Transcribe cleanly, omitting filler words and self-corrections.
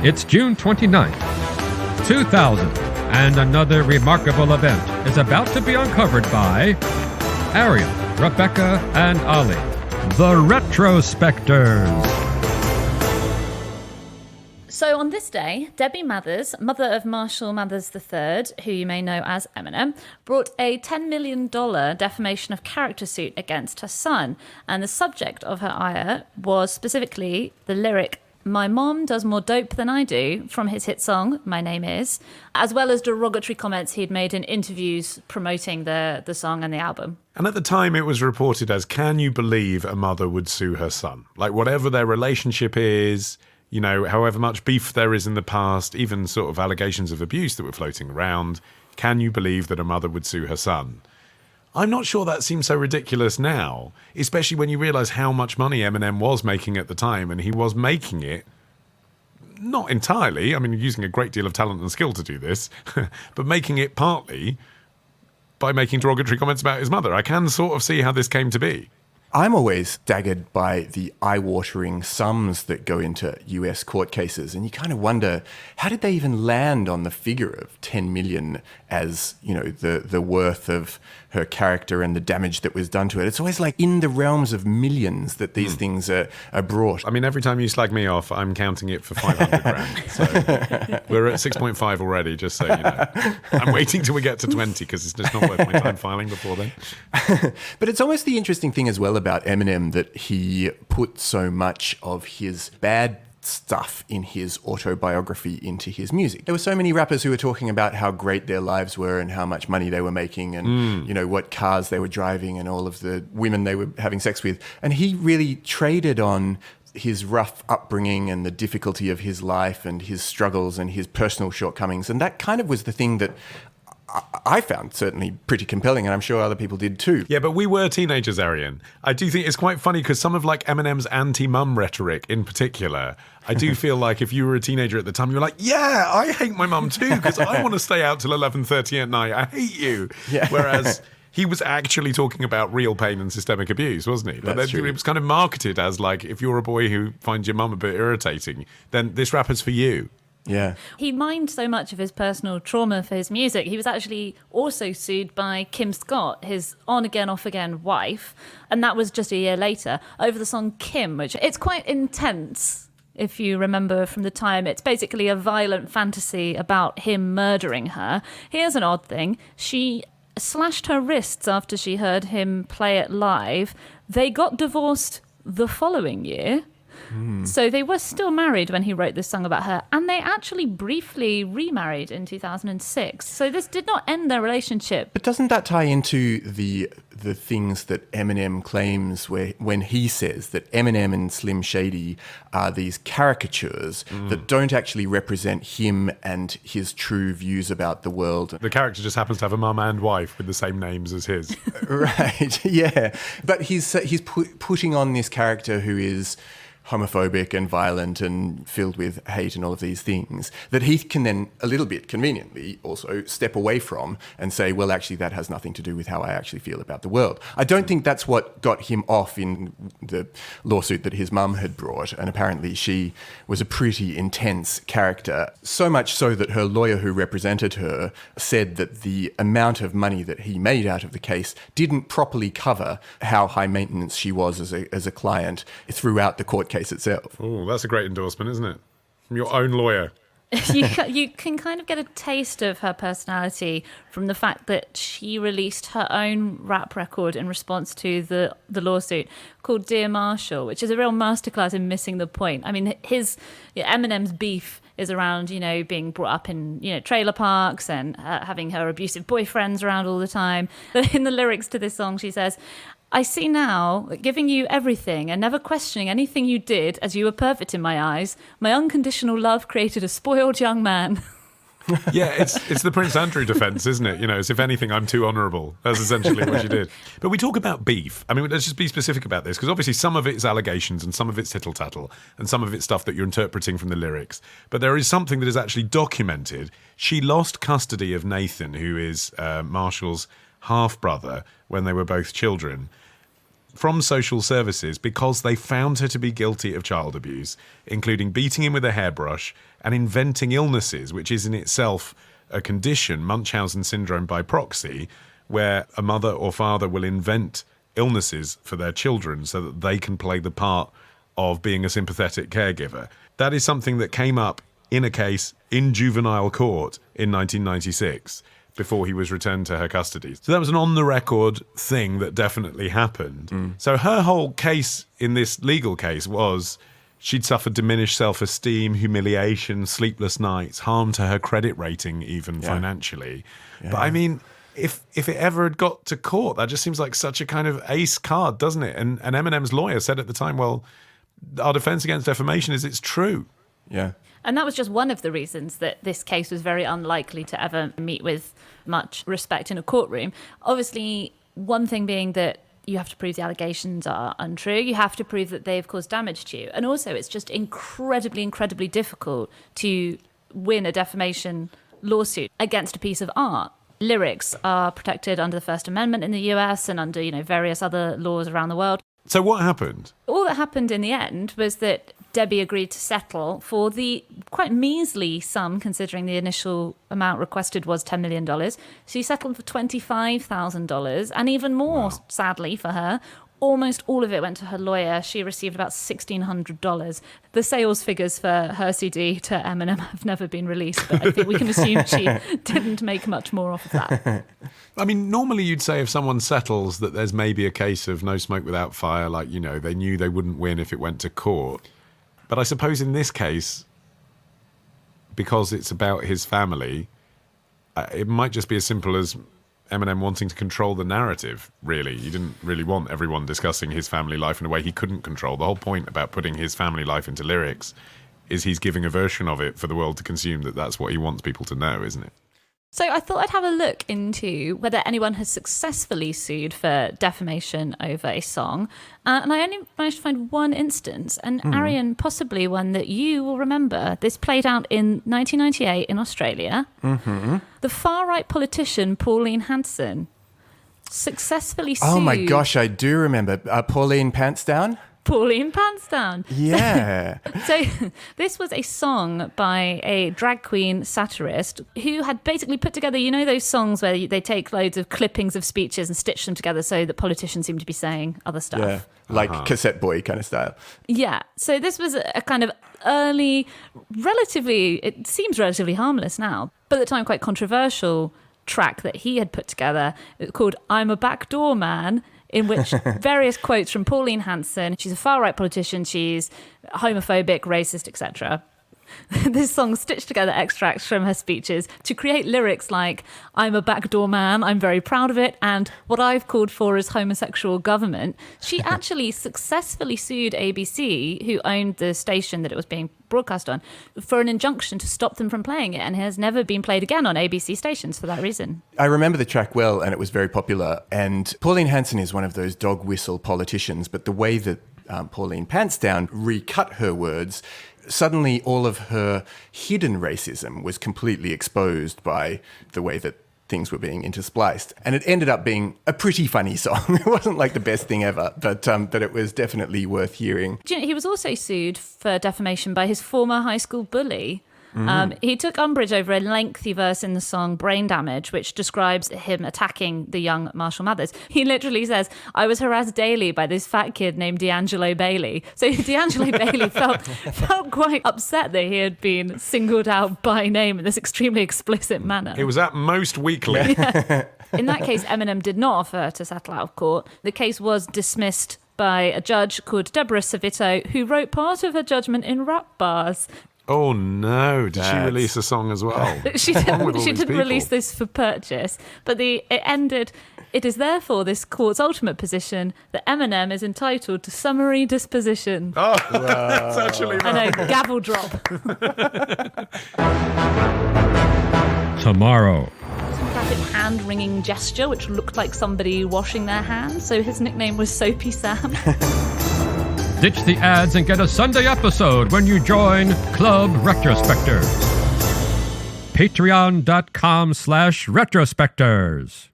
It's June 29th, 2000, and another remarkable event is about to be uncovered by Arion, Rebecca, and Olly, the Retrospectors. So on this day, Debbie Mathers, mother of Marshall Mathers III, who you may know as Eminem, brought a $10 million defamation of character suit against her son. And the subject of her ire was specifically the lyric, "My mom does more dope than I do," from his hit song, My Name Is, as well as derogatory comments he'd made in interviews promoting the song and the album. And at the time, it was reported as, can you believe a mother would sue her son? Like, whatever their relationship is, you know, however much beef there is in the past, even sort of allegations of abuse that were floating around, can you believe that a mother would sue her son? I'm not sure that seems so ridiculous now, especially when you realise how much money Eminem was making at the time, and he was making it not entirely, I mean, using a great deal of talent and skill to do this, but making it partly by making derogatory comments about his mother. I can sort of see how this came to be. I'm always staggered by the eye-watering sums that go into US court cases, and you kind of wonder, how did they even land on the figure of 10 million as, you know, the worth of her character and the damage that was done to it? It's always like in the realms of millions that these things are brought. I mean, every time you slag me off, I'm counting it for 500 grand. So we're at 6.5 already, just so you know. I'm waiting till we get to 20 because it's just not worth my time filing before then. But it's almost the interesting thing as well about Eminem that he put so much of his bad stuff in his autobiography into his music. There were so many rappers who were talking about how great their lives were and how much money they were making and, you know, what cars they were driving and all of the women they were having sex with. And he really traded on his rough upbringing and the difficulty of his life and his struggles and his personal shortcomings. And that kind of was the thing that I found certainly pretty compelling, and I'm sure other people did too. Yeah, but we were teenagers, Arion. I do think it's quite funny because some of like Eminem's anti-mum rhetoric in particular, I do feel like if you were a teenager at the time, you were like, yeah, I hate my mum too because I want to stay out till 11:30 at night. I hate you. Yeah. Whereas he was actually talking about real pain and systemic abuse, wasn't he? But That's then true. it was kind of marketed as like, if you're a boy who finds your mum a bit irritating, then this rapper's for you. Yeah. He mined so much of his personal trauma for his music. He was actually also sued by Kim Scott, his on-again, off-again wife, and that was just a year later, over the song Kim, which it's quite intense, if you remember from the time. It's basically a violent fantasy about him murdering her. Here's an odd thing. She slashed her wrists after she heard him play it live. They got divorced the following year. So they were still married when he wrote this song about her, and they actually briefly remarried in 2006. So this did not end their relationship. But doesn't that tie into the things that Eminem claims when he says that Eminem and Slim Shady are these caricatures that don't actually represent him and his true views about the world? The character just happens to have a mum and wife with the same names as his. Right, yeah. But he's putting on this character who is homophobic and violent and filled with hate and all of these things that he can then a little bit conveniently also step away from and say, well, actually, that has nothing to do with how I actually feel about the world. I don't think that's what got him off in the lawsuit that his mum had brought. And apparently she was a pretty intense character, so much so that her lawyer who represented her said that the amount of money that he made out of the case didn't properly cover how high maintenance she was as a client throughout the court case itself. Oh, that's a great endorsement, isn't it? From your own lawyer. You can kind of get a taste of her personality from the fact that she released her own rap record in response to the lawsuit called Dear Marshall, which is a real masterclass in missing the point. I mean, Eminem's beef is around, you know, being brought up in, you know, trailer parks and having her abusive boyfriends around all the time. But in the lyrics to this song, she says, "I see now that giving you everything and never questioning anything you did as you were perfect in my eyes, my unconditional love created a spoiled young man." Yeah, it's the Prince Andrew defense, isn't it? You know, it's if anything, I'm too honourable. That's essentially what she did. But we talk about beef. I mean, let's just be specific about this, because obviously some of it's allegations and some of it's tittle-tattle and some of it's stuff that you're interpreting from the lyrics. But there is something that is actually documented. She lost custody of Nathan, who is Marshall's half-brother, when they were both children. from social services because they found her to be guilty of child abuse, including beating him with a hairbrush and inventing illnesses, which is in itself a condition, Munchausen syndrome by proxy, where a mother or father will invent illnesses for their children so that they can play the part of being a sympathetic caregiver. That is something that came up in a case in juvenile court in 1996 before he was returned to her custody. So that was an on-the-record thing that definitely happened. So her whole case in this legal case was she'd suffered diminished self-esteem, humiliation, sleepless nights, harm to her credit rating even financially. Yeah. But I mean, if it ever had got to court, that just seems like such a kind of ace card, doesn't it? And Eminem's lawyer said at the time, well, our defense against defamation is it's true. Yeah. And that was just one of the reasons that this case was very unlikely to ever meet with much respect in a courtroom. Obviously, one thing being that you have to prove the allegations are untrue. You have to prove that they've caused damage to you. And also, it's just incredibly, incredibly difficult to win a defamation lawsuit against a piece of art. Lyrics are protected under the First Amendment in the US and under, various other laws around the world. So what happened? All that happened in the end was that Debbie agreed to settle for the quite measly sum, considering the initial amount requested was $10 million. She settled for $25,000, and even more, sadly for her, almost all of it went to her lawyer. She received about $1,600. The sales figures for her CD to Eminem have never been released, but I think we can assume she didn't make much more off of that. I mean, normally you'd say if someone settles that there's maybe a case of no smoke without fire, like, they knew they wouldn't win if it went to court. But I suppose in this case, because it's about his family, it might just be as simple as Eminem wanting to control the narrative, really. He didn't really want everyone discussing his family life in a way he couldn't control. The whole point about putting his family life into lyrics is he's giving a version of it for the world to consume, that's what he wants people to know, isn't it? So I thought I'd have a look into whether anyone has successfully sued for defamation over a song. And I only managed to find one instance, and Arion, possibly one that you will remember. This played out in 1998 in Australia. Mm-hmm. The far-right politician Pauline Hanson successfully sued... Oh my gosh, I do remember. Pauline Pantsdown? Pauline Pantsdown. Yeah. So this was a song by a drag queen satirist who had basically put together, those songs where they take loads of clippings of speeches and stitch them together so that politicians seem to be saying other stuff. Yeah, like Cassette Boy kind of style. Yeah. So this was a kind of early, it seems relatively harmless now, but at the time quite controversial track that he had put together called I'm a Backdoor Man, in which various quotes from Pauline Hanson, she's a far-right politician, she's homophobic, racist, etc. This song stitched together extracts from her speeches to create lyrics like, I'm a backdoor man, I'm very proud of it, and what I've called for is homosexual government. She actually successfully sued ABC, who owned the station that it was being broadcast on, for an injunction to stop them from playing it, and has never been played again on ABC stations for that reason. I remember the track well, and it was very popular. And Pauline Hanson is one of those dog whistle politicians, but the way that Pauline Pantsdown recut her words, suddenly all of her hidden racism was completely exposed by the way that things were being interspliced. And it ended up being a pretty funny song. It wasn't like the best thing ever, but it was definitely worth hearing. He was also sued for defamation by his former high school bully. He took umbrage over a lengthy verse in the song Brain Damage, which describes him attacking the young Marshall Mathers. He literally says, I was harassed daily by this fat kid named D'Angelo Bailey. So D'Angelo Bailey felt quite upset that he had been singled out by name in this extremely explicit manner. It was at most weekly. Yeah. In that case, Eminem did not offer to settle out of court. The case was dismissed by a judge called Deborah Savito, who wrote part of her judgment in rap bars. Oh no, did she release a song as well? She didn't release this for purchase, but it ended, it is therefore this court's ultimate position that Eminem is entitled to summary disposition. Oh, that's actually right. I know, gavel drop. Tomorrow. Some graphic hand-wringing gesture, which looked like somebody washing their hands, so his nickname was Soapy Sam. Ditch the ads and get a Sunday episode when you join Club Retrospectors. Patreon.com/Retrospectors.